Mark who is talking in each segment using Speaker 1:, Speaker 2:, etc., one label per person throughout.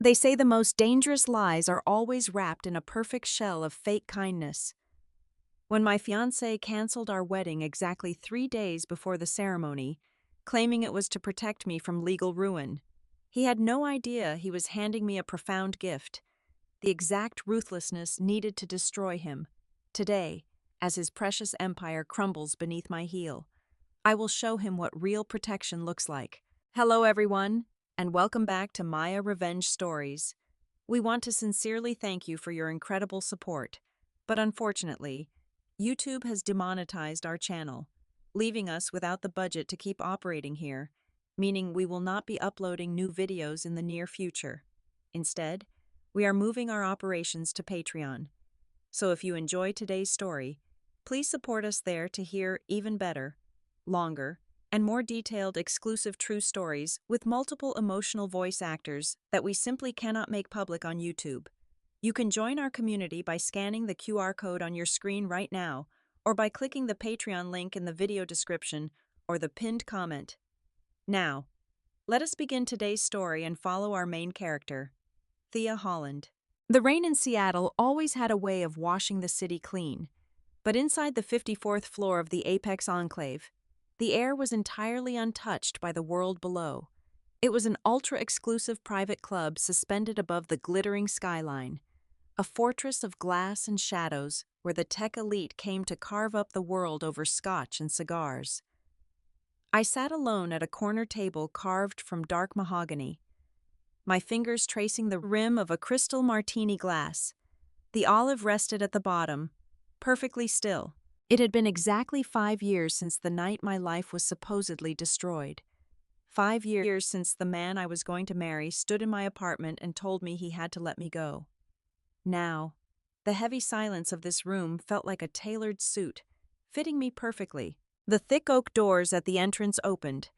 Speaker 1: They say the most dangerous lies are always wrapped in a perfect shell of fake kindness. When my fiancé canceled our wedding exactly 3 days before the ceremony, claiming it was to protect me from legal ruin, he had no idea he was handing me a profound gift, the exact ruthlessness needed to destroy him. Today, as his precious empire crumbles beneath my heel, I will show him what real protection looks like. Hello, everyone, and welcome back to Maya Revenge Stories. We want to sincerely thank you for your incredible support, but unfortunately, YouTube has demonetized our channel, leaving us without the budget to keep operating here, meaning we will not be uploading new videos in the near future. Instead, we are moving our operations to Patreon. So if you enjoy today's story, please support us there to hear even better, longer, and more detailed exclusive true stories with multiple emotional voice actors that we simply cannot make public on YouTube. You can join our community by scanning the QR code on your screen right now, or by clicking the Patreon link in the video description or the pinned comment. Now, let us begin today's story and follow our main character, Thea Holland. The rain in Seattle always had a way of washing the city clean, but inside the 54th floor of the Apex Enclave, the air was entirely untouched by the world below. It was an ultra-exclusive private club suspended above the glittering skyline, a fortress of glass and shadows where the tech elite came to carve up the world over scotch and cigars. I sat alone at a corner table carved from dark mahogany, my fingers tracing the rim of a crystal martini glass. The olive rested at the bottom, perfectly still. It had been exactly 5 years since the night my life was supposedly destroyed. 5 years since the man I was going to marry stood in my apartment and told me he had to let me go. Now, the heavy silence of this room felt like a tailored suit, fitting me perfectly. The thick oak doors at the entrance opened,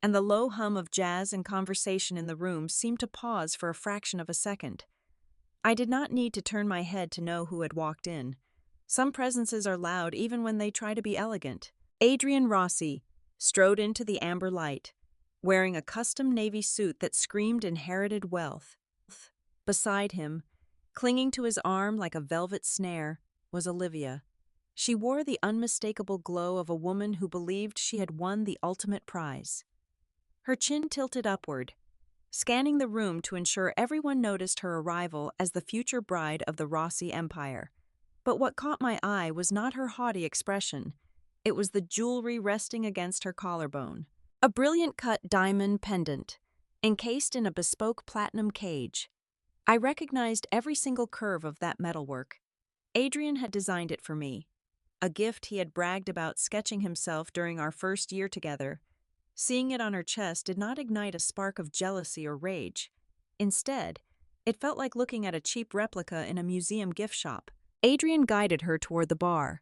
Speaker 1: and the low hum of jazz and conversation in the room seemed to pause for a fraction of a second. I did not need to turn my head to know who had walked in. Some presences are loud even when they try to be elegant. Adrian Rossi strode into the amber light, wearing a custom navy suit that screamed inherited wealth. Beside him, clinging to his arm like a velvet snare, was Olivia. She wore the unmistakable glow of a woman who believed she had won the ultimate prize. Her chin tilted upward, scanning the room to ensure everyone noticed her arrival as the future bride of the Rossi Empire. But what caught my eye was not her haughty expression. It was the jewelry resting against her collarbone. A brilliant cut diamond pendant, encased in a bespoke platinum cage. I recognized every single curve of that metalwork. Adrian had designed it for me, a gift he had bragged about sketching himself during our first year together. Seeing it on her chest did not ignite a spark of jealousy or rage. Instead, it felt like looking at a cheap replica in a museum gift shop. Adrian guided her toward the bar,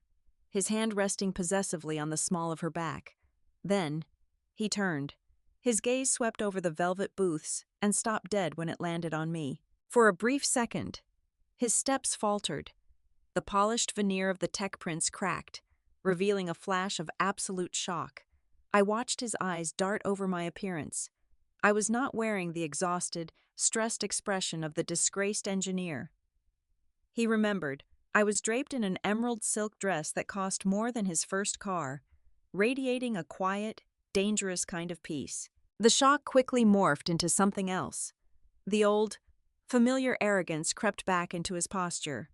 Speaker 1: his hand resting possessively on the small of her back. Then, he turned. His gaze swept over the velvet booths and stopped dead when it landed on me. For a brief second, his steps faltered. The polished veneer of the tech prints cracked, revealing a flash of absolute shock. I watched his eyes dart over my appearance. I was not wearing the exhausted, stressed expression of the disgraced engineer. He remembered. I was draped in an emerald silk dress that cost more than his first car, radiating a quiet, dangerous kind of peace. The shock quickly morphed into something else. The old, familiar arrogance crept back into his posture.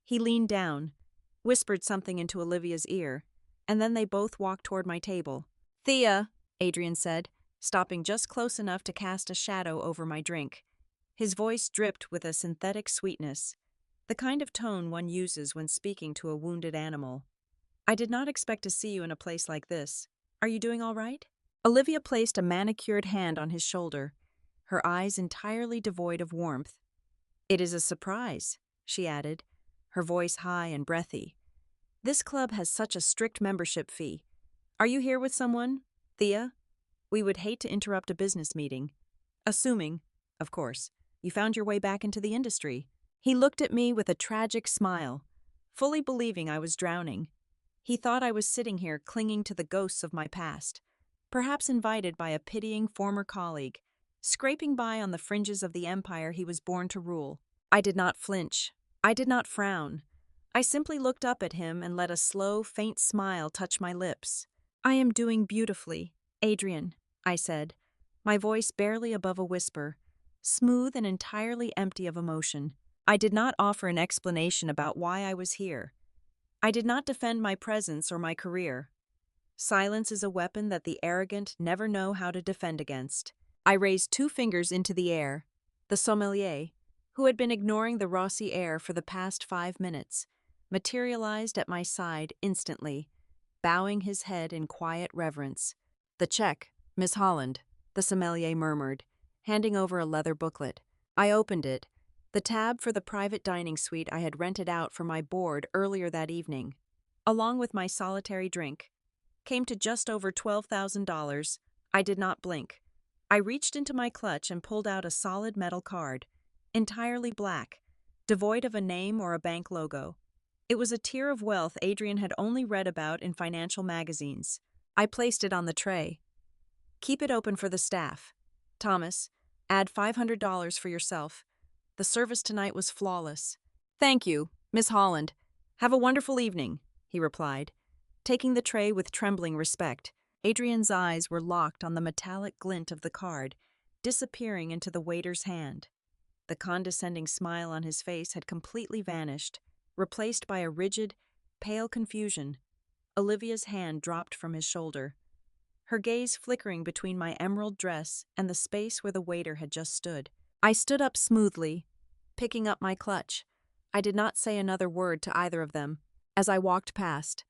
Speaker 1: He leaned down, whispered something into Olivia's ear, and then they both walked toward my table. "Thea," Adrian said, stopping just close enough to cast a shadow over my drink. His voice dripped with a synthetic sweetness, the kind of tone one uses when speaking to a wounded animal. "I did not expect to see you in a place like this. Are you doing all right?" Olivia placed a manicured hand on his shoulder, her eyes entirely devoid of warmth. "It is a surprise," she added, her voice high and breathy. "This club has such a strict membership fee. Are you here with someone, Thea? We would hate to interrupt a business meeting. Assuming, of course, you found your way back into the industry." He looked at me with a tragic smile, fully believing I was drowning. He thought I was sitting here clinging to the ghosts of my past, perhaps invited by a pitying former colleague, scraping by on the fringes of the empire he was born to rule. I did not flinch. I did not frown. I simply looked up at him and let a slow, faint smile touch my lips. "I am doing beautifully, Adrian," I said, my voice barely above a whisper, smooth and entirely empty of emotion. I did not offer an explanation about why I was here. I did not defend my presence or my career. Silence is a weapon that the arrogant never know how to defend against. I raised 2 fingers into the air. The sommelier, who had been ignoring the Rossi air for the past 5 minutes, materialized at my side instantly, bowing his head in quiet reverence. "The check, Miss Holland," the sommelier murmured, handing over a leather booklet. I opened it, the tab for the private dining suite I had rented out for my board earlier that evening, along with my solitary drink, came to just over $12,000. I did not blink. I reached into my clutch and pulled out a solid metal card, entirely black, devoid of a name or a bank logo. It was a tier of wealth Adrian had only read about in financial magazines. I placed it on the tray. "Keep it open for the staff. Thomas, add $500 for yourself. The service tonight was flawless." "Thank you, Miss Holland. Have a wonderful evening," he replied, taking the tray with trembling respect. Adrian's eyes were locked on the metallic glint of the card, disappearing into the waiter's hand. The condescending smile on his face had completely vanished, replaced by a rigid, pale confusion. Olivia's hand dropped from his shoulder, her gaze flickering between my emerald dress and the space where the waiter had just stood. I stood up smoothly, picking up my clutch. I did not say another word to either of them. As I walked past,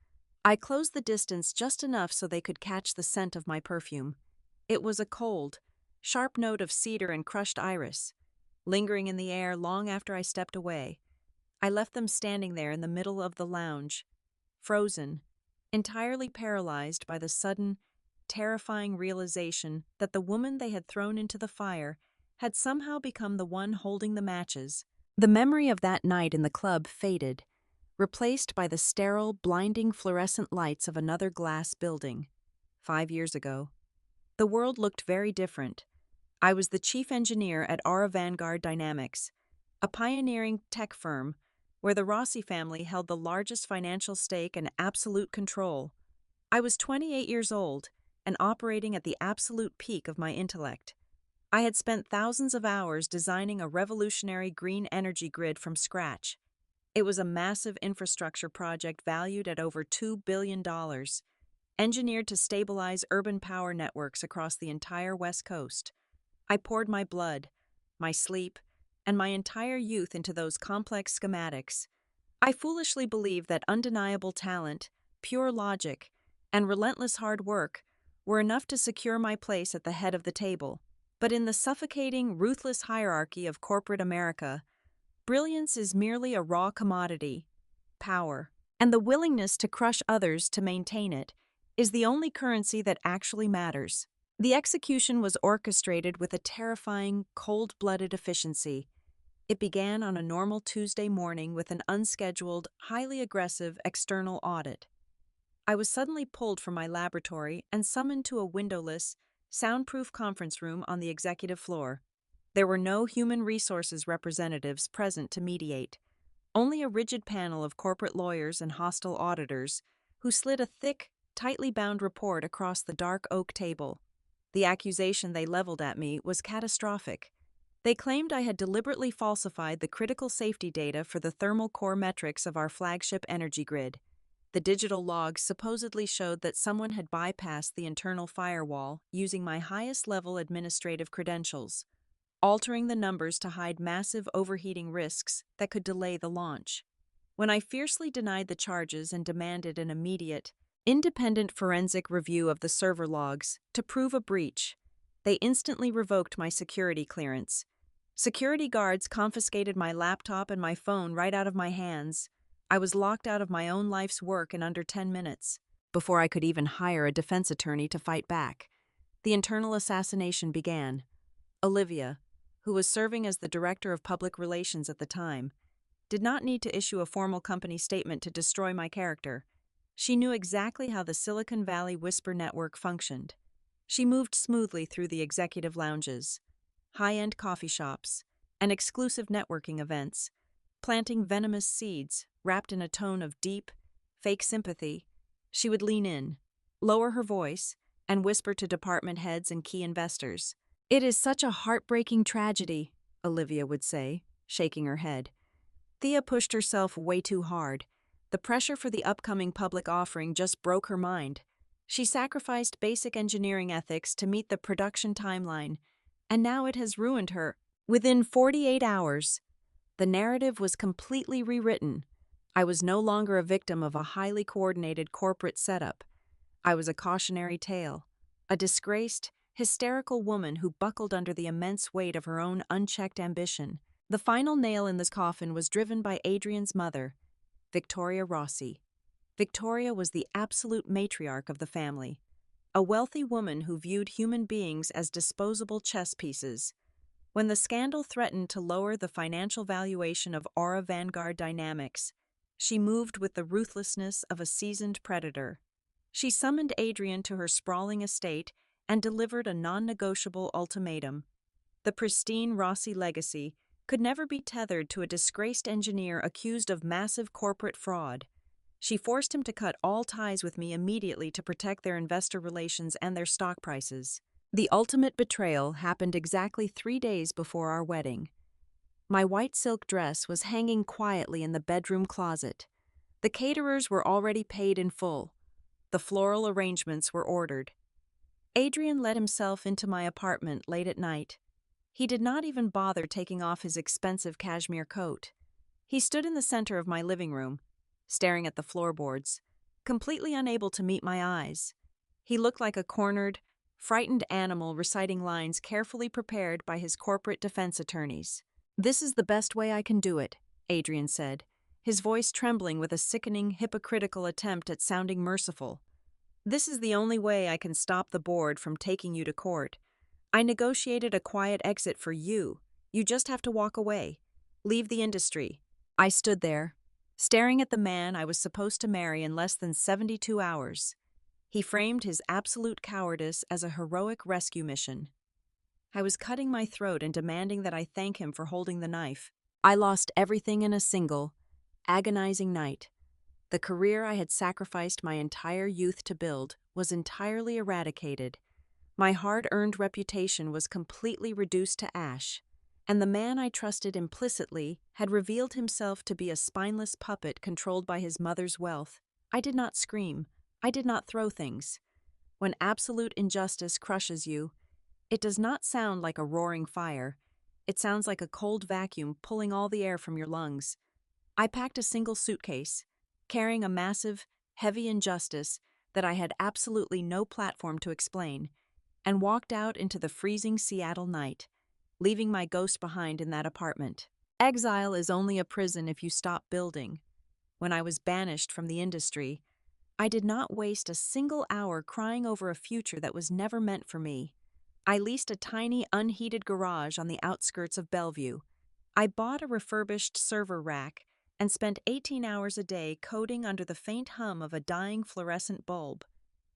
Speaker 1: I closed the distance just enough so they could catch the scent of my perfume. It was a cold, sharp note of cedar and crushed iris, lingering in the air long after I stepped away. I left them standing there in the middle of the lounge, frozen, entirely paralyzed by the sudden, terrifying realization that the woman they had thrown into the fire had somehow become the one holding the matches. The memory of that night in the club faded, replaced by the sterile, blinding fluorescent lights of another glass building. 5 years ago, the world looked very different. I was the chief engineer at Aura Vanguard Dynamics, a pioneering tech firm where the Rossi family held the largest financial stake and absolute control. I was 28 years old and operating at the absolute peak of my intellect. I had spent thousands of hours designing a revolutionary green energy grid from scratch. It was a massive infrastructure project valued at over $2 billion, engineered to stabilize urban power networks across the entire West Coast. I poured my blood, my sleep, and my entire youth into those complex schematics. I foolishly believed that undeniable talent, pure logic, and relentless hard work were enough to secure my place at the head of the table. But in the suffocating, ruthless hierarchy of corporate America, brilliance is merely a raw commodity. Power, and the willingness to crush others to maintain it, is the only currency that actually matters. The execution was orchestrated with a terrifying, cold-blooded efficiency. It began on a normal Tuesday morning with an unscheduled, highly aggressive external audit. I was suddenly pulled from my laboratory and summoned to a windowless, soundproof conference room on the executive floor. There were no human resources representatives present to mediate, only a rigid panel of corporate lawyers and hostile auditors who slid a thick, tightly bound report across the dark oak table. The accusation they leveled at me was catastrophic. They claimed I had deliberately falsified the critical safety data for the thermal core metrics of our flagship energy grid. The digital logs supposedly showed that someone had bypassed the internal firewall using my highest-level administrative credentials, altering the numbers to hide massive overheating risks that could delay the launch. When I fiercely denied the charges and demanded an immediate, independent forensic review of the server logs to prove a breach, they instantly revoked my security clearance. Security guards confiscated my laptop and my phone right out of my hands. I was locked out of my own life's work in under 10 minutes, before I could even hire a defense attorney to fight back. The internal assassination began. Olivia, who was serving as the director of public relations at the time, did not need to issue a formal company statement to destroy my character. She knew exactly how the Silicon Valley Whisper network functioned. She moved smoothly through the executive lounges, high-end coffee shops, and exclusive networking events, planting venomous seeds wrapped in a tone of deep, fake sympathy. She would lean in, lower her voice, and whisper to department heads and key investors. "It is such a heartbreaking tragedy," Olivia would say, shaking her head. Thea pushed herself way too hard. The pressure for the upcoming public offering just broke her mind. She sacrificed basic engineering ethics to meet the production timeline, and now it has ruined her. Within 48 hours, the narrative was completely rewritten. I was no longer a victim of a highly coordinated corporate setup. I was a cautionary tale, a disgraced, hysterical woman who buckled under the immense weight of her own unchecked ambition. The final nail in this coffin was driven by Adrian's mother, Victoria Rossi. Victoria was the absolute matriarch of the family, a wealthy woman who viewed human beings as disposable chess pieces. When the scandal threatened to lower the financial valuation of Aura Vanguard Dynamics, she moved with the ruthlessness of a seasoned predator. She summoned Adrian to her sprawling estate and delivered a non-negotiable ultimatum. The pristine Rossi legacy could never be tethered to a disgraced engineer accused of massive corporate fraud. She forced him to cut all ties with me immediately to protect their investor relations and their stock prices. The ultimate betrayal happened exactly 3 days before our wedding. My white silk dress was hanging quietly in the bedroom closet. The caterers were already paid in full. The floral arrangements were ordered. Adrian let himself into my apartment late at night. He did not even bother taking off his expensive cashmere coat. He stood in the center of my living room, staring at the floorboards, completely unable to meet my eyes. He looked like a cornered, frightened animal reciting lines carefully prepared by his corporate defense attorneys. "This is the best way I can do it," Adrian said, his voice trembling with a sickening, hypocritical attempt at sounding merciful. "This is the only way I can stop the board from taking you to court. I negotiated a quiet exit for you. You just have to walk away. Leave the industry." I stood there, staring at the man I was supposed to marry in less than 72 hours. He framed his absolute cowardice as a heroic rescue mission. I was cutting my throat and demanding that I thank him for holding the knife. I lost everything in a single, agonizing night. The career I had sacrificed my entire youth to build was entirely eradicated. My hard-earned reputation was completely reduced to ash, and the man I trusted implicitly had revealed himself to be a spineless puppet controlled by his mother's wealth. I did not scream. I did not throw things. When absolute injustice crushes you, it does not sound like a roaring fire. It sounds like a cold vacuum pulling all the air from your lungs. I packed a single suitcase, carrying a massive, heavy injustice that I had absolutely no platform to explain, and walked out into the freezing Seattle night, leaving my ghost behind in that apartment. Exile is only a prison if you stop building. When I was banished from the industry, I did not waste a single hour crying over a future that was never meant for me. I leased a tiny, unheated garage on the outskirts of Bellevue. I bought a refurbished server rack and spent 18 hours a day coding under the faint hum of a dying fluorescent bulb.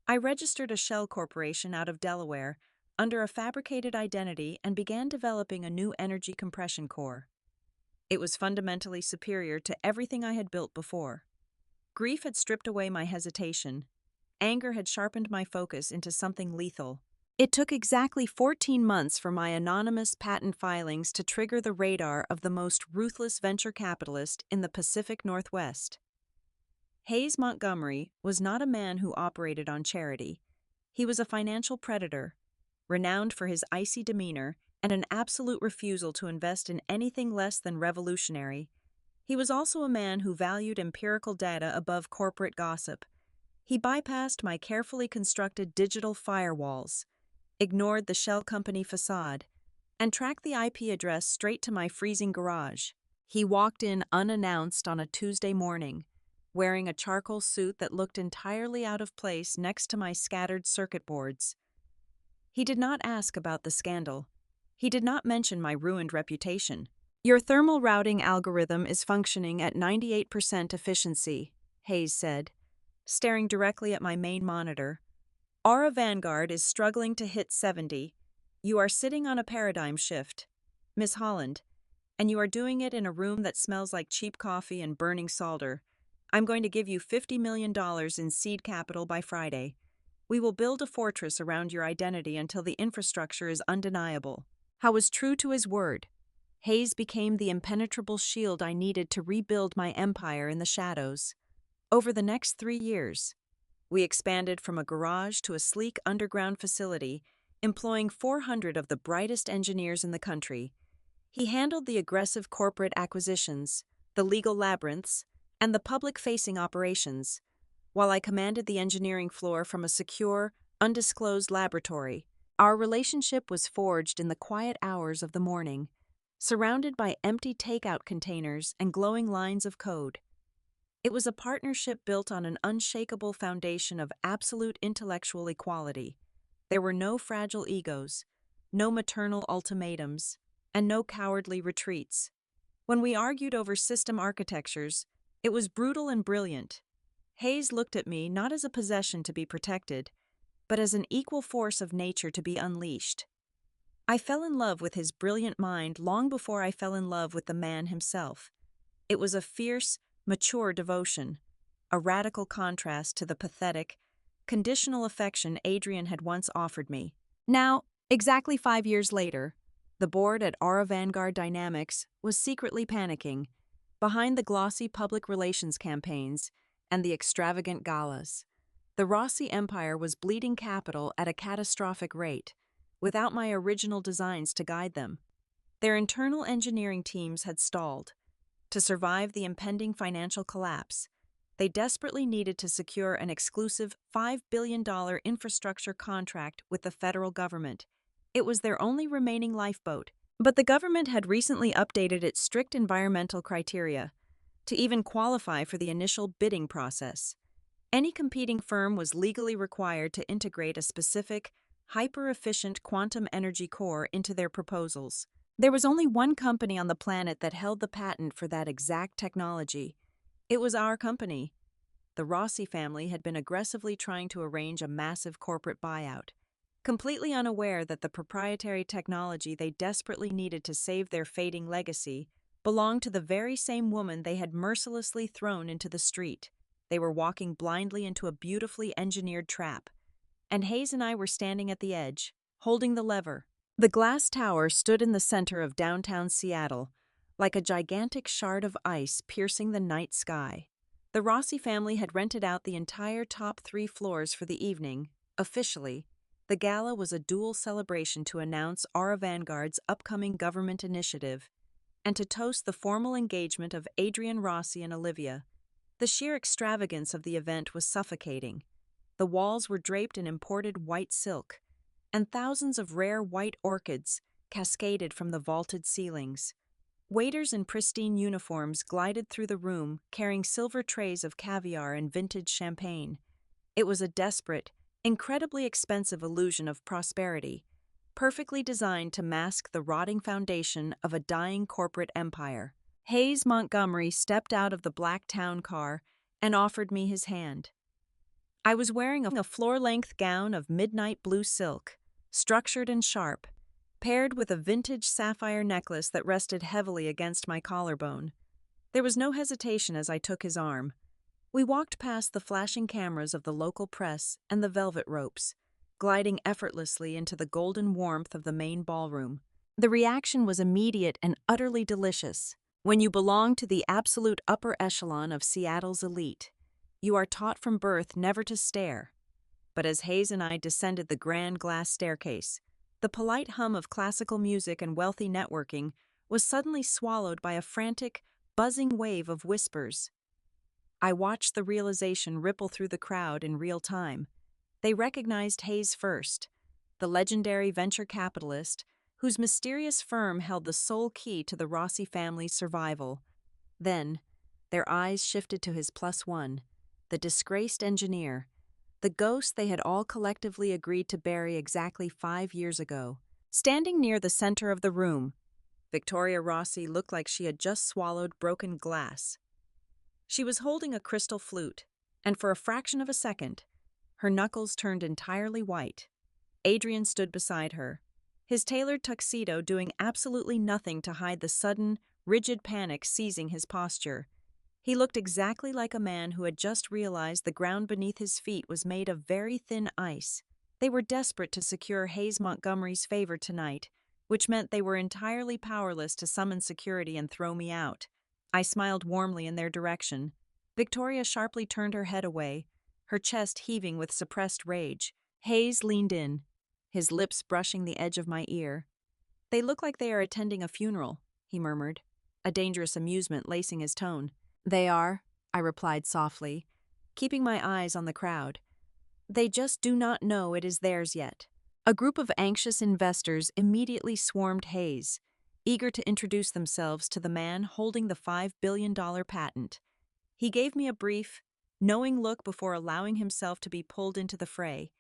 Speaker 1: I registered a shell corporation out of Delaware under a fabricated identity and began developing a new energy compression core. It was fundamentally superior to everything I had built before. Grief had stripped away my hesitation. Anger had sharpened my focus into something lethal. It took exactly 14 months for my anonymous patent filings to trigger the radar of the most ruthless venture capitalist in the Pacific Northwest. Hayes Montgomery was not a man who operated on charity. He was a financial predator, renowned for his icy demeanor and an absolute refusal to invest in anything less than revolutionary. He was also a man who valued empirical data above corporate gossip. He bypassed my carefully constructed digital firewalls, ignored the shell company facade, and tracked the IP address straight to my freezing garage. He walked in unannounced on a Tuesday morning, wearing a charcoal suit that looked entirely out of place next to my scattered circuit boards. He did not ask about the scandal. He did not mention my ruined reputation. "Your thermal routing algorithm is functioning at 98% efficiency," Hayes said, staring directly at my main monitor. "Aura Vanguard is struggling to hit 70. You are sitting on a paradigm shift, Miss Holland, and you are doing it in a room that smells like cheap coffee and burning solder. I'm going to give you $50 million in seed capital by Friday. We will build a fortress around your identity until the infrastructure is undeniable. Howe was true to his word. Hayes became the impenetrable shield I needed to rebuild my empire in the shadows. Over the next 3 years, we expanded from a garage to a sleek underground facility, employing 400 of the brightest engineers in the country. He handled the aggressive corporate acquisitions, the legal labyrinths, and the public-facing operations, while I commanded the engineering floor from a secure, undisclosed laboratory. Our relationship was forged in the quiet hours of the morning, surrounded by empty takeout containers and glowing lines of code. It was a partnership built on an unshakable foundation of absolute intellectual equality. There were no fragile egos, no maternal ultimatums, and no cowardly retreats. When we argued over system architectures, it was brutal and brilliant. Hayes looked at me not as a possession to be protected, but as an equal force of nature to be unleashed. I fell in love with his brilliant mind long before I fell in love with the man himself. It was a fierce, mature devotion, a radical contrast to the pathetic, conditional affection Adrian had once offered me. Now, exactly 5 years later, the board at Aura Vanguard Dynamics was secretly panicking, behind the glossy public relations campaigns and the extravagant galas. The Rossi empire was bleeding capital at a catastrophic rate, without my original designs to guide them. Their internal engineering teams had stalled. To survive the impending financial collapse, they desperately needed to secure an exclusive $5 billion infrastructure contract with the federal government. It was their only remaining lifeboat. But the government had recently updated its strict environmental criteria to even qualify for the initial bidding process. Any competing firm was legally required to integrate a specific, hyper-efficient quantum energy core into their proposals. There was only one company on the planet that held the patent for that exact technology. It was our company. The Rossi family had been aggressively trying to arrange a massive corporate buyout, completely unaware that the proprietary technology they desperately needed to save their fading legacy belonged to the very same woman they had mercilessly thrown into the street. They were walking blindly into a beautifully engineered trap, and Hayes and I were standing at the edge, holding the lever. The glass tower stood in the center of downtown Seattle, like a gigantic shard of ice piercing the night sky. The Rossi family had rented out the entire top 3 floors for the evening. Officially, the gala was a dual celebration to announce Aura Vanguard's upcoming government initiative and to toast the formal engagement of Adrian Rossi and Olivia. The sheer extravagance of the event was suffocating. The walls were draped in imported white silk, and thousands of rare white orchids cascaded from the vaulted ceilings. Waiters in pristine uniforms glided through the room carrying silver trays of caviar and vintage champagne. It was a desperate, incredibly expensive illusion of prosperity, perfectly designed to mask the rotting foundation of a dying corporate empire. Hayes Montgomery stepped out of the black town car and offered me his hand. I was wearing a floor-length gown of midnight blue silk, structured and sharp, paired with a vintage sapphire necklace that rested heavily against my collarbone. There was no hesitation as I took his arm. We walked past the flashing cameras of the local press and the velvet ropes, gliding effortlessly into the golden warmth of the main ballroom. The reaction was immediate and utterly delicious. When you belong to the absolute upper echelon of Seattle's elite, you are taught from birth never to stare. But as Hayes and I descended the grand glass staircase, the polite hum of classical music and wealthy networking was suddenly swallowed by a frantic, buzzing wave of whispers. I watched the realization ripple through the crowd in real time. They recognized Hayes first, the legendary venture capitalist whose mysterious firm held the sole key to the Rossi family's survival. Then, their eyes shifted to his plus one, the disgraced engineer, the ghost they had all collectively agreed to bury exactly 5 years ago. Standing near the center of the room, Victoria Rossi looked like she had just swallowed broken glass. She was holding a crystal flute, and for a fraction of a second, her knuckles turned entirely white. Adrian stood beside her, his tailored tuxedo doing absolutely nothing to hide the sudden, rigid panic seizing his posture. He looked exactly like a man who had just realized the ground beneath his feet was made of very thin ice. They were desperate to secure Hayes Montgomery's favor tonight, which meant they were entirely powerless to summon security and throw me out. I smiled warmly in their direction. Victoria sharply turned her head away, her chest heaving with suppressed rage. Hayes leaned in, his lips brushing the edge of my ear. "They look like they are attending a funeral," he murmured, a dangerous amusement lacing his tone. "They are," I replied softly, keeping my eyes on the crowd. "They just do not know it is theirs yet." A group of anxious investors immediately swarmed Hayes, eager to introduce themselves to the man holding the $5 billion patent. He gave me a brief, knowing look before allowing himself to be pulled into the fray,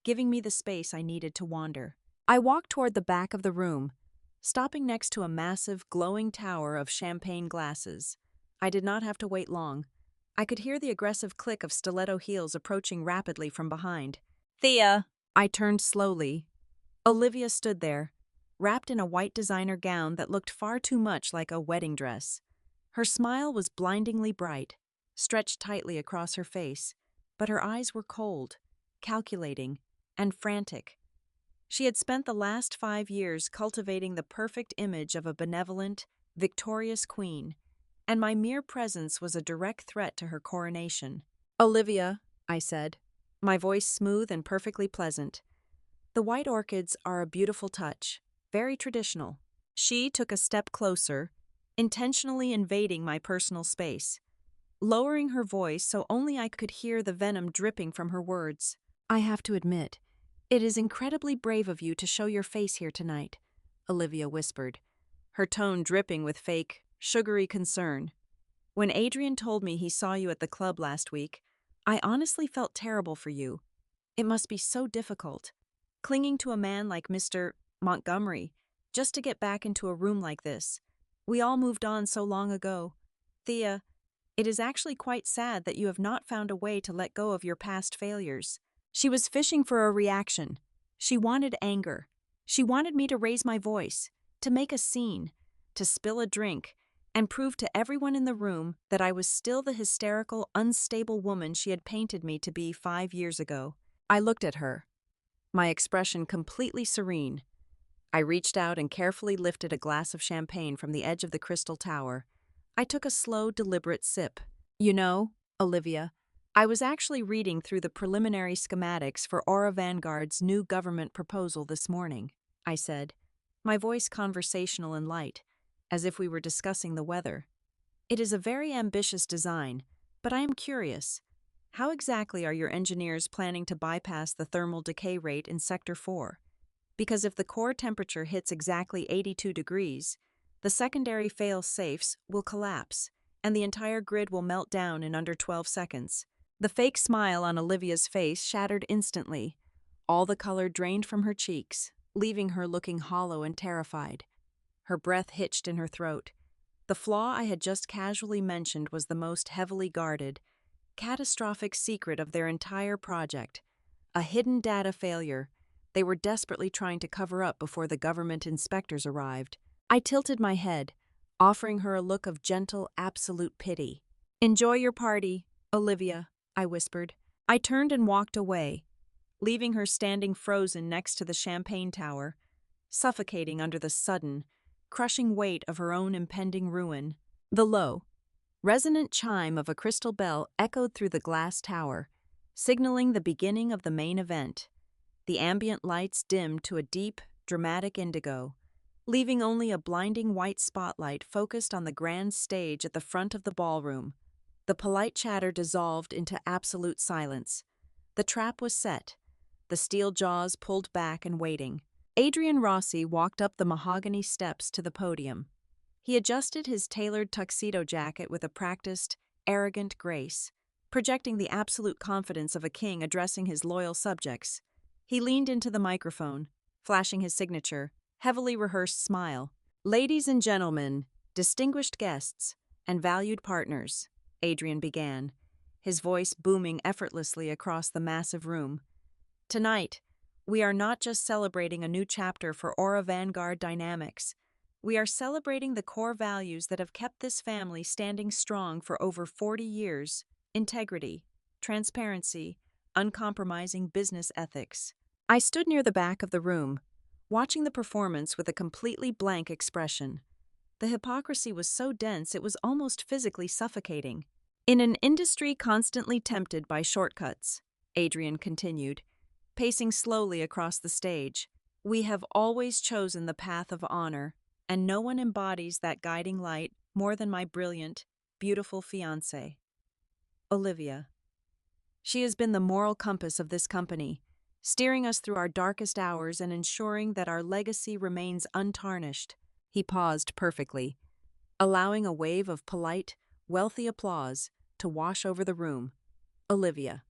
Speaker 1: giving me the space I needed to wander. I walked toward the back of the room, stopping next to a massive, glowing tower of champagne glasses. I did not have to wait long. I could hear the aggressive click of stiletto heels approaching rapidly from behind. "Thea!" I turned slowly. Olivia stood there, wrapped in a white designer gown that looked far too much like a wedding dress. Her smile was blindingly bright, stretched tightly across her face, but her eyes were cold, calculating, and frantic. She had spent the last 5 years cultivating the perfect image of a benevolent, victorious queen, and my mere presence was a direct threat to her coronation. "Olivia," I said, my voice smooth and perfectly pleasant. "The white orchids are a beautiful touch, very traditional." She took a step closer, intentionally invading my personal space, lowering her voice so only I could hear the venom dripping from her words. "I have to admit, it is incredibly brave of you to show your face here tonight," Olivia whispered, her tone dripping with fake, sugary concern. "When Adrian told me he saw you at the club last week, I honestly felt terrible for you. It must be so difficult, clinging to a man like Mr. Montgomery, just to get back into a room like this. We all moved on so long ago. Thea, it is actually quite sad that you have not found a way to let go of your past failures." She was fishing for a reaction. She wanted anger. She wanted me to raise my voice, to make a scene, to spill a drink, and prove to everyone in the room that I was still the hysterical, unstable woman she had painted me to be 5 years ago. I looked at her, my expression completely serene. I reached out and carefully lifted a glass of champagne from the edge of the crystal tower. I took a slow, deliberate sip. "You know, Olivia, I was actually reading through the preliminary schematics for Aura Vanguard's new government proposal this morning," I said, my voice conversational and light, as if we were discussing the weather. "It is a very ambitious design, but I am curious. How exactly are your engineers planning to bypass the thermal decay rate in Sector 4? Because if the core temperature hits exactly 82 degrees, the secondary fail-safes will collapse, and the entire grid will melt down in under 12 seconds. The fake smile on Olivia's face shattered instantly. All the color drained from her cheeks, leaving her looking hollow and terrified. Her breath hitched in her throat. The flaw I had just casually mentioned was the most heavily guarded, catastrophic secret of their entire project. A hidden data failure they were desperately trying to cover up before the government inspectors arrived. I tilted my head, offering her a look of gentle, absolute pity. "Enjoy your party, Olivia," I whispered. I turned and walked away, leaving her standing frozen next to the champagne tower, suffocating under the sudden, crushing weight of her own impending ruin. The low, resonant chime of a crystal bell echoed through the glass tower, signaling the beginning of the main event. The ambient lights dimmed to a deep, dramatic indigo, leaving only a blinding white spotlight focused on the grand stage at the front of the ballroom. The polite chatter dissolved into absolute silence. The trap was set, the steel jaws pulled back and waiting. Adrian Rossi walked up the mahogany steps to the podium. He adjusted his tailored tuxedo jacket with a practiced, arrogant grace, projecting the absolute confidence of a king addressing his loyal subjects. He leaned into the microphone, flashing his signature, heavily rehearsed smile. "Ladies and gentlemen, distinguished guests, and valued partners," Adrian began, his voice booming effortlessly across the massive room. "Tonight, We are not just celebrating a new chapter for Aura Vanguard Dynamics. We are celebrating the core values that have kept this family standing strong for over 40 years: integrity, transparency, uncompromising business ethics. I stood near the back of the room, watching the performance with a completely blank expression. The hypocrisy was so dense it was almost physically suffocating. In an industry constantly tempted by shortcuts, Adrian continued, pacing slowly across the stage, we have always chosen the path of honor, and no one embodies that guiding light more than my brilliant, beautiful fiancé, Olivia. She has been the moral compass of this company, steering us through our darkest hours and ensuring that our legacy remains untarnished. He paused perfectly, allowing a wave of polite, wealthy applause to wash over the room. Olivia,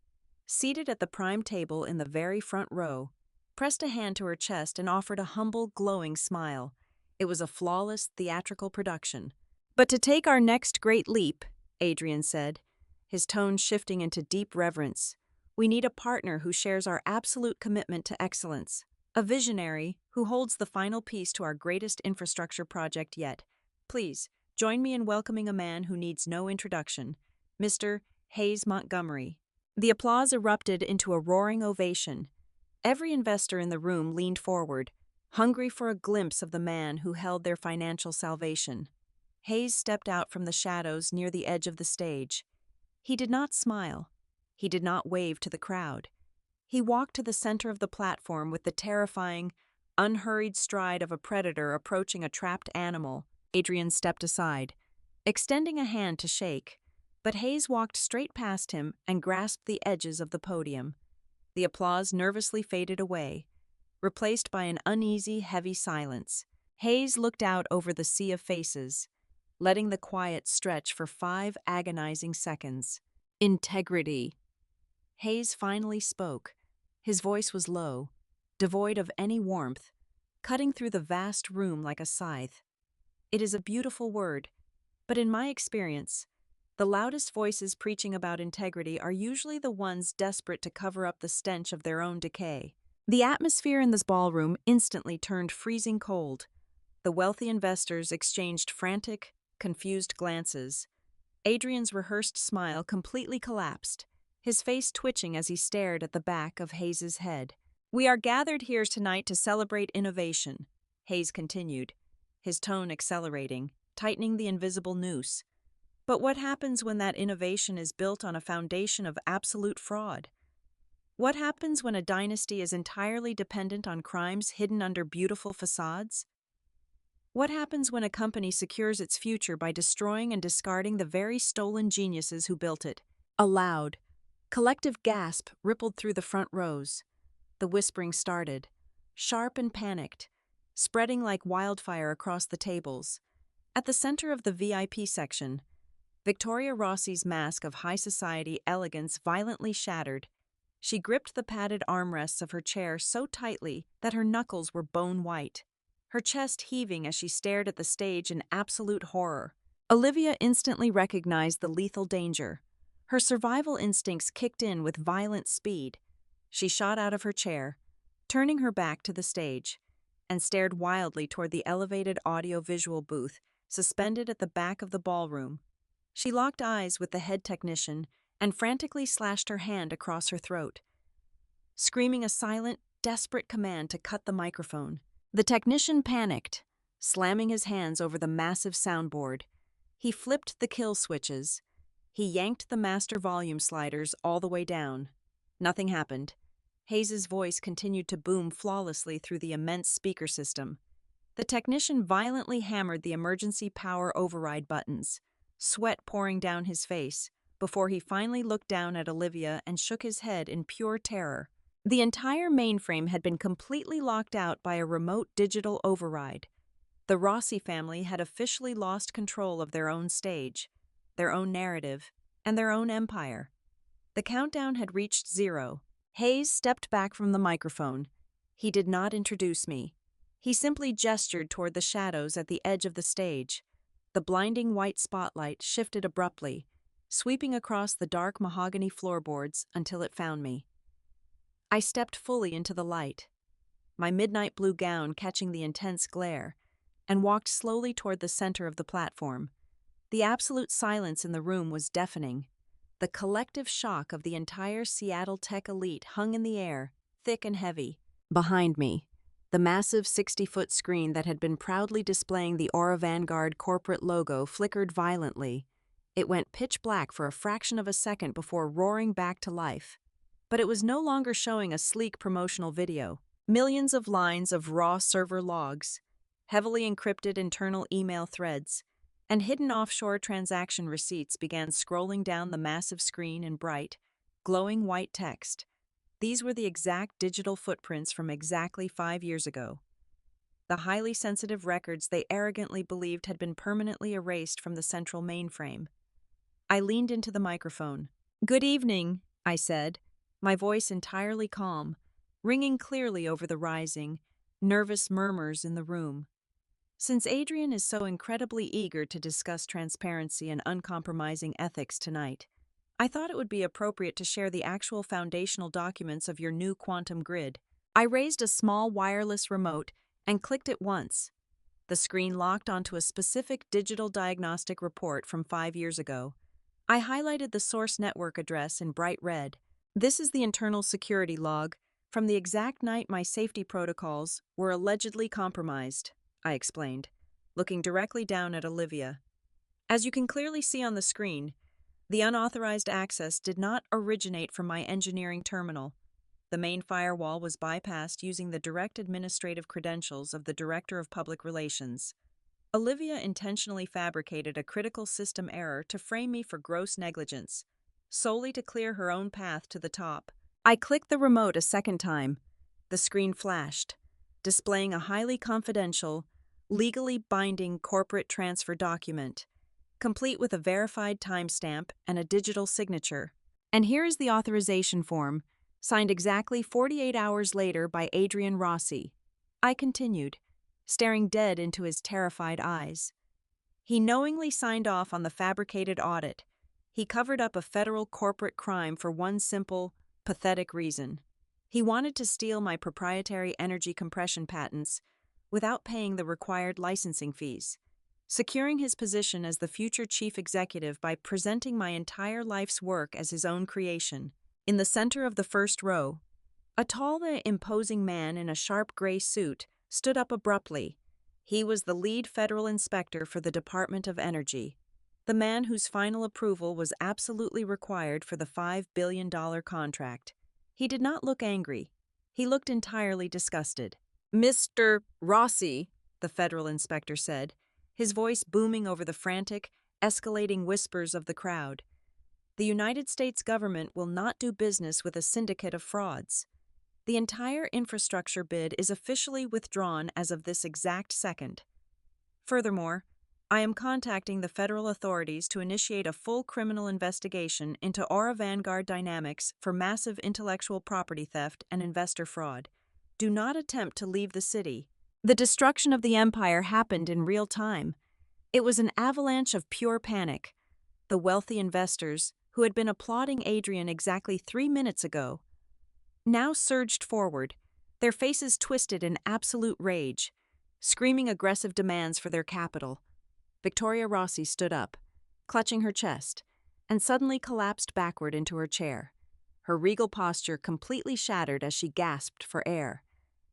Speaker 1: seated at the prime table in the very front row, pressed a hand to her chest and offered a humble, glowing smile. It was a flawless, theatrical production. But to take our next great leap, Adrian said, his tone shifting into deep reverence, we need a partner who shares our absolute commitment to excellence, a visionary who holds the final piece to our greatest infrastructure project yet. Please, join me in welcoming a man who needs no introduction, Mr. Hayes Montgomery. The applause erupted into a roaring ovation. Every investor in the room leaned forward, hungry for a glimpse of the man who held their financial salvation. Hayes stepped out from the shadows near the edge of the stage. He did not smile. He did not wave to the crowd. He walked to the center of the platform with the terrifying, unhurried stride of a predator approaching a trapped animal. Adrian stepped aside, extending a hand to shake, but Hayes walked straight past him and grasped the edges of the podium. The applause nervously faded away, replaced by an uneasy, heavy silence. Hayes looked out over the sea of faces, letting the quiet stretch for 5 agonizing seconds. Integrity. Hayes finally spoke. His voice was low, devoid of any warmth, cutting through the vast room like a scythe. It is a beautiful word, but in my experience, the loudest voices preaching about integrity are usually the ones desperate to cover up the stench of their own decay. The atmosphere in this ballroom instantly turned freezing cold. The wealthy investors exchanged frantic, confused glances. Adrian's rehearsed smile completely collapsed, his face twitching as he stared at the back of Hayes's head. We are gathered here tonight to celebrate innovation, Hayes continued, his tone accelerating, tightening the invisible noose. But what happens when that innovation is built on a foundation of absolute fraud? What happens when a dynasty is entirely dependent on crimes hidden under beautiful facades? What happens when a company secures its future by destroying and discarding the very stolen geniuses who built it? A loud, collective gasp rippled through the front rows. The whispering started, sharp and panicked, spreading like wildfire across the tables. At the center of the VIP section, Victoria Rossi's mask of high society elegance violently shattered. She gripped the padded armrests of her chair so tightly that her knuckles were bone white, her chest heaving as she stared at the stage in absolute horror. Olivia instantly recognized the lethal danger. Her survival instincts kicked in with violent speed. She shot out of her chair, turning her back to the stage, and stared wildly toward the elevated audio-visual booth suspended at the back of the ballroom. She locked eyes with the head technician and frantically slashed her hand across her throat, screaming a silent, desperate command to cut the microphone. The technician panicked, slamming his hands over the massive soundboard. He flipped the kill switches. He yanked the master volume sliders all the way down. Nothing happened. Hayes's voice continued to boom flawlessly through the immense speaker system. The technician violently hammered the emergency power override buttons, sweat pouring down his face, before he finally looked down at Olivia and shook his head in pure terror. The entire mainframe had been completely locked out by a remote digital override. The Rossi family had officially lost control of their own stage, their own narrative, and their own empire. The countdown had reached 0. Hayes stepped back from the microphone. He did not introduce me. He simply gestured toward the shadows at the edge of the stage. The blinding white spotlight shifted abruptly, sweeping across the dark mahogany floorboards until it found me. I stepped fully into the light, my midnight blue gown catching the intense glare, and walked slowly toward the center of the platform. The absolute silence in the room was deafening. The collective shock of the entire Seattle tech elite hung in the air, thick and heavy. Behind me, the massive 60-foot screen that had been proudly displaying the Aura Vanguard corporate logo flickered violently. It went pitch black for a fraction of a second before roaring back to life. But it was no longer showing a sleek promotional video. Millions of lines of raw server logs, heavily encrypted internal email threads, and hidden offshore transaction receipts began scrolling down the massive screen in bright, glowing white text. These were the exact digital footprints from exactly 5 years ago. The highly sensitive records they arrogantly believed had been permanently erased from the central mainframe. I leaned into the microphone. "Good evening," I said, my voice entirely calm, ringing clearly over the rising, nervous murmurs in the room. Since Adrian is so incredibly eager to discuss transparency and uncompromising ethics tonight, I thought it would be appropriate to share the actual foundational documents of your new quantum grid. I raised a small wireless remote and clicked it once. The screen locked onto a specific digital diagnostic report from 5 years ago. I highlighted the source network address in bright red. "This is the internal security log from the exact night my safety protocols were allegedly compromised," I explained, looking directly down at Olivia. "As you can clearly see on the screen, the unauthorized access did not originate from my engineering terminal. The main firewall was bypassed using the direct administrative credentials of the Director of Public Relations. Olivia intentionally fabricated a critical system error to frame me for gross negligence, solely to clear her own path to the top." I clicked the remote a second time. The screen flashed, displaying a highly confidential, legally binding corporate transfer document, complete with a verified timestamp and a digital signature. "And here is the authorization form, signed exactly 48 hours later by Adrian Rossi," I continued, staring dead into his terrified eyes. "He knowingly signed off on the fabricated audit. He covered up a federal corporate crime for one simple, pathetic reason. He wanted to steal my proprietary energy compression patents without paying the required licensing fees, securing his position as the future chief executive by presenting my entire life's work as his own creation." In the center of the first row, a tall and imposing man in a sharp gray suit stood up abruptly. He was the lead federal inspector for the Department of Energy, the man whose final approval was absolutely required for the $5 billion contract. He did not look angry. He looked entirely disgusted. "Mr. Rossi," the federal inspector said, his voice booming over the frantic, escalating whispers of the crowd. "The United States government will not do business with a syndicate of frauds. The entire infrastructure bid is officially withdrawn as of this exact second. Furthermore, I am contacting the federal authorities to initiate a full criminal investigation into Aura Vanguard Dynamics for massive intellectual property theft and investor fraud. Do not attempt to leave the city." The destruction of the empire happened in real time. It was an avalanche of pure panic. The wealthy investors, who had been applauding Adrian exactly 3 minutes ago, now surged forward, their faces twisted in absolute rage, screaming aggressive demands for their capital. Victoria Rossi stood up, clutching her chest, and suddenly collapsed backward into her chair, her regal posture completely shattered as she gasped for air,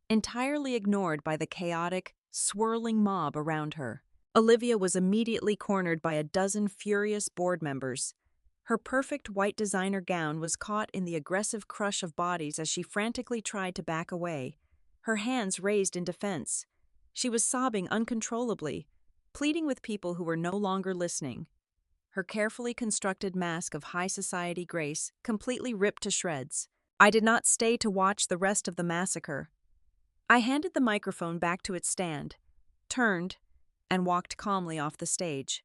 Speaker 1: entirely ignored by the chaotic, swirling mob around her. Olivia was immediately cornered by a dozen furious board members. Her perfect white designer gown was caught in the aggressive crush of bodies as she frantically tried to back away, her hands raised in defense. She was sobbing uncontrollably, pleading with people who were no longer listening. Her carefully constructed mask of high society grace completely ripped to shreds. I did not stay to watch the rest of the massacre. I handed the microphone back to its stand, turned, and walked calmly off the stage.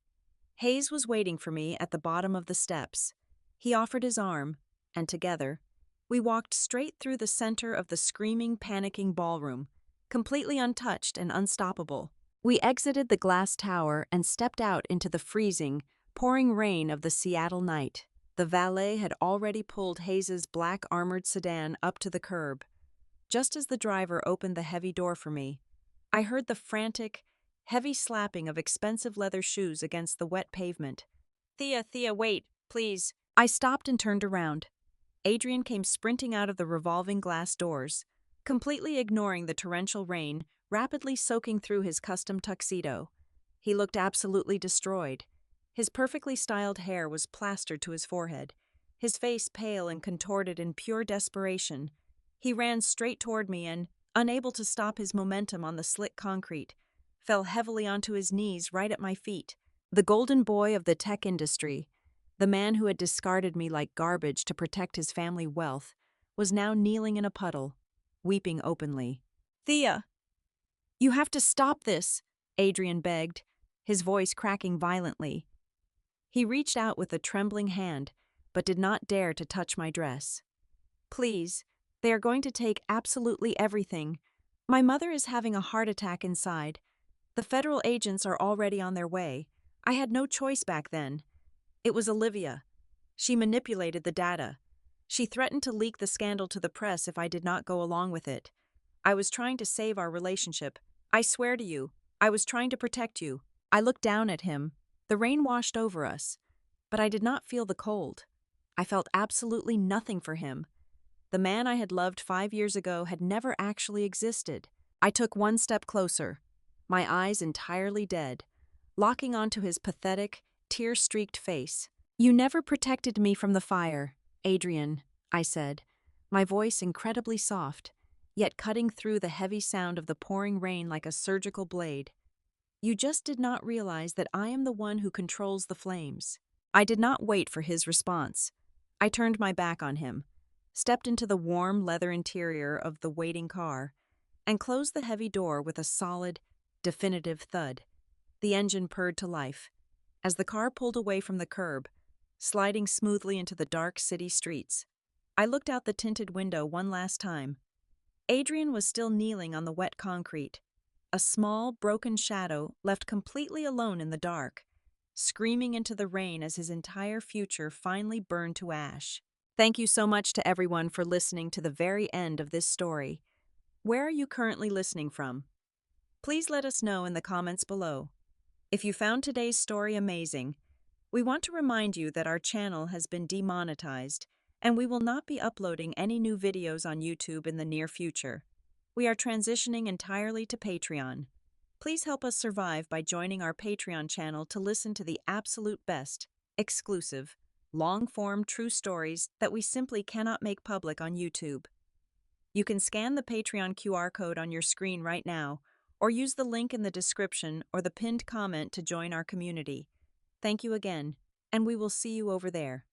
Speaker 1: Hayes was waiting for me at the bottom of the steps. He offered his arm, and together, we walked straight through the center of the screaming, panicking ballroom, completely untouched and unstoppable. We exited the glass tower and stepped out into the freezing, pouring rain of the Seattle night. The valet had already pulled Hayes's black armored sedan up to the curb. Just as the driver opened the heavy door for me, I heard the frantic, heavy slapping of expensive leather shoes against the wet pavement. Thea, wait, please. I stopped and turned around. Adrian came sprinting out of the revolving glass doors, completely ignoring the torrential rain rapidly soaking through his custom tuxedo. He looked absolutely destroyed. His perfectly styled hair was plastered to his forehead, his face pale and contorted in pure desperation. He ran straight toward me and, unable to stop his momentum on the slick concrete, fell heavily onto his knees right at my feet. The golden boy of the tech industry, the man who had discarded me like garbage to protect his family wealth, was now kneeling in a puddle, weeping openly. "Thea, you have to stop this," Adrian begged, his voice cracking violently. He reached out with a trembling hand, but did not dare to touch my dress. "Please, they are going to take absolutely everything. My mother is having a heart attack inside. The federal agents are already on their way. I had no choice back then. It was Olivia. She manipulated the data. She threatened to leak the scandal to the press if I did not go along with it. I was trying to save our relationship. I swear to you, I was trying to protect you." I looked down at him. The rain washed over us, but I did not feel the cold. I felt absolutely nothing for him. The man I had loved 5 years ago had never actually existed. I took one step closer, my eyes entirely dead, locking onto his pathetic, tear-streaked face. "You never protected me from the fire, Adrian," I said, my voice incredibly soft, yet cutting through the heavy sound of the pouring rain like a surgical blade. "You just did not realize that I am the one who controls the flames." I did not wait for his response. I turned my back on him, stepped into the warm leather interior of the waiting car, and closed the heavy door with a solid, definitive thud. The engine purred to life as the car pulled away from the curb, sliding smoothly into the dark city streets. I looked out the tinted window one last time. Adrian was still kneeling on the wet concrete, a small, broken shadow left completely alone in the dark, screaming into the rain as his entire future finally burned to ash. Thank you so much to everyone for listening to the very end of this story. Where are you currently listening from? Please let us know in the comments below. If you found today's story amazing, we want to remind you that our channel has been demonetized, and we will not be uploading any new videos on YouTube in the near future. We are transitioning entirely to Patreon. Please help us survive by joining our Patreon channel to listen to the absolute best, exclusive, long-form true stories that we simply cannot make public on YouTube. You can scan the Patreon QR code on your screen right now, or use the link in the description or the pinned comment to join our community. Thank you again, and we will see you over there.